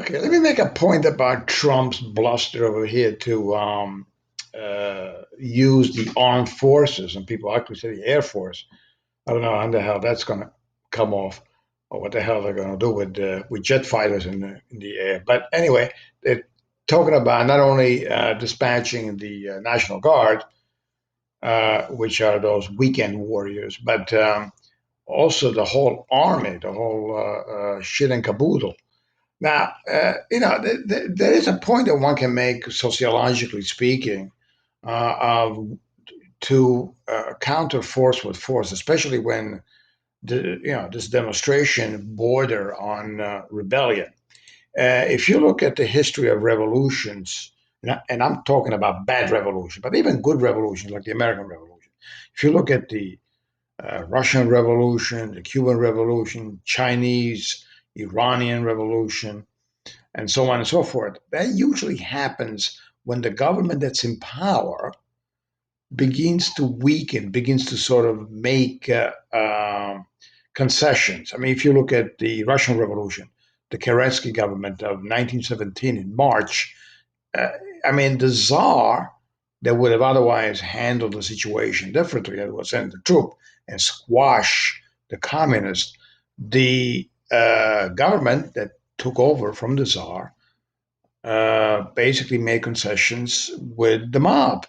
Okay, let me make a point about Trump's bluster over here to use the armed forces, and people actually say the Air Force. I don't know how the hell that's going to come off, or what the hell they're going to do with jet fighters in the air. But anyway, they're talking about not only dispatching the National Guard, which are those weekend warriors, but also the whole army, the whole shit and caboodle. Now, there is a point that one can make, sociologically speaking, of to counter force with force, especially when this demonstration border on rebellion. If you look at the history of revolutions, and I'm talking about bad revolution, but even good revolutions like the American Revolution. If you look at the Russian Revolution, the Cuban Revolution, Chinese, Iranian Revolution, and so on and so forth. That usually happens when the government that's in power begins to weaken, begins to sort of make concessions. I mean, if you look at the Russian Revolution, the Kerensky government of 1917 in March, uh, I mean, the Tsar that would have otherwise handled the situation differently, that was send the troop and squash the communists, the government that took over from the Tsar basically made concessions with the mob.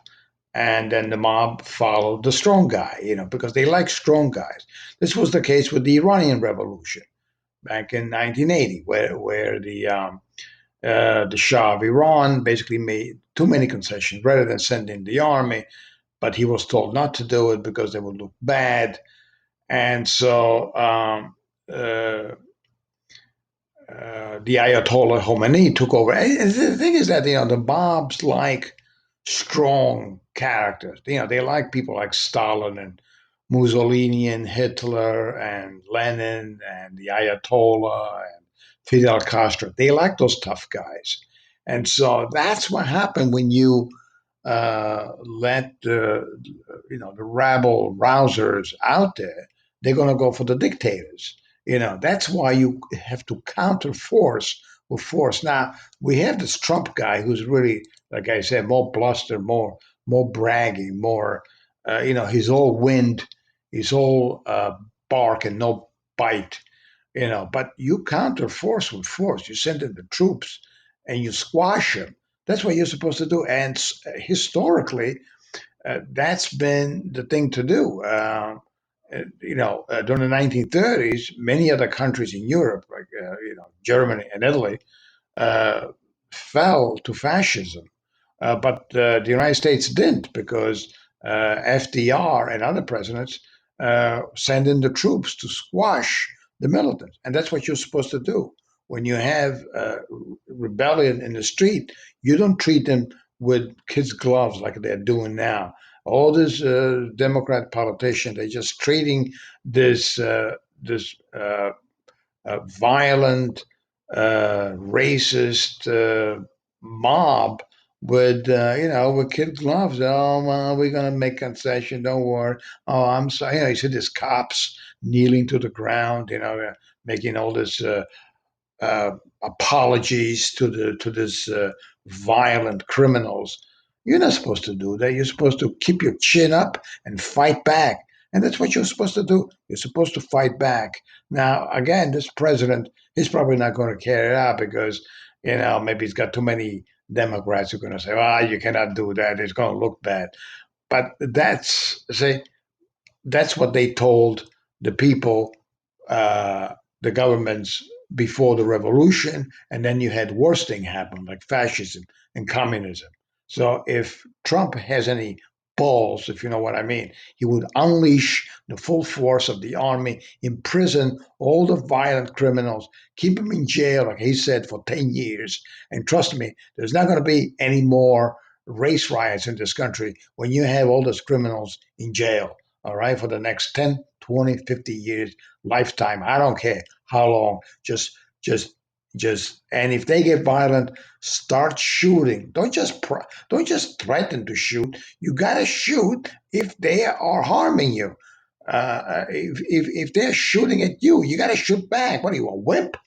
And then the mob followed the strong guy, because they like strong guys. This was the case with the Iranian Revolution back in 1980, where the Shah of Iran basically made too many concessions rather than sending the army, but he was told not to do it because they would look bad. And so uh, the Ayatollah Khomeini took over. And the thing is that the mobs like strong characters. They like people like Stalin and Mussolini and Hitler and Lenin and the Ayatollah and Fidel Castro. They like those tough guys, and so that's what happened when you let the rabble rousers out there. They're going to go for the dictators. That's why you have to counter force with force. Now we have this Trump guy who's really, like I said, more bluster, more bragging, more. He's all wind, he's all bark and no bite. But you counter force with force. You send in the troops and you squash them. That's what you're supposed to do. And historically, that's been the thing to do. During the 1930s, many other countries in Europe, like Germany and Italy, uh, fell to fascism, but the United States didn't because FDR and other presidents sent in the troops to squash the militants, and that's what you're supposed to do. When you have rebellion in the street, you don't treat them with kids' gloves like they're doing now. All these Democrat politicians, they're just treating this violent, racist mob with kid gloves. Oh, well, we're gonna make concession. Don't worry. Oh, I'm sorry. You see these cops kneeling to the ground. Making all this uh, apologies to this violent criminals. You're not supposed to do that. You're supposed to keep your chin up and fight back. And that's what you're supposed to do. You're supposed to fight back. Now, again, this president, he's probably not going to carry it out because, maybe he's got too many Democrats who are going to say, well, you cannot do that. It's going to look bad. But that's what they told the people, the governments before the revolution, and then you had worse thing happen like fascism and communism. So if Trump has any balls, if you know what I mean, he would unleash the full force of the army, imprison all the violent criminals, keep them in jail, like he said, for 10 years. And trust me, there's not going to be any more race riots in this country when you have all those criminals in jail, all right, for the next 10, 20, 50 years, lifetime. I don't care how long. Just, and if they get violent, start shooting. Don't just threaten to shoot. You gotta shoot if they are harming you. If they're shooting at you, you gotta shoot back. What are you, a wimp?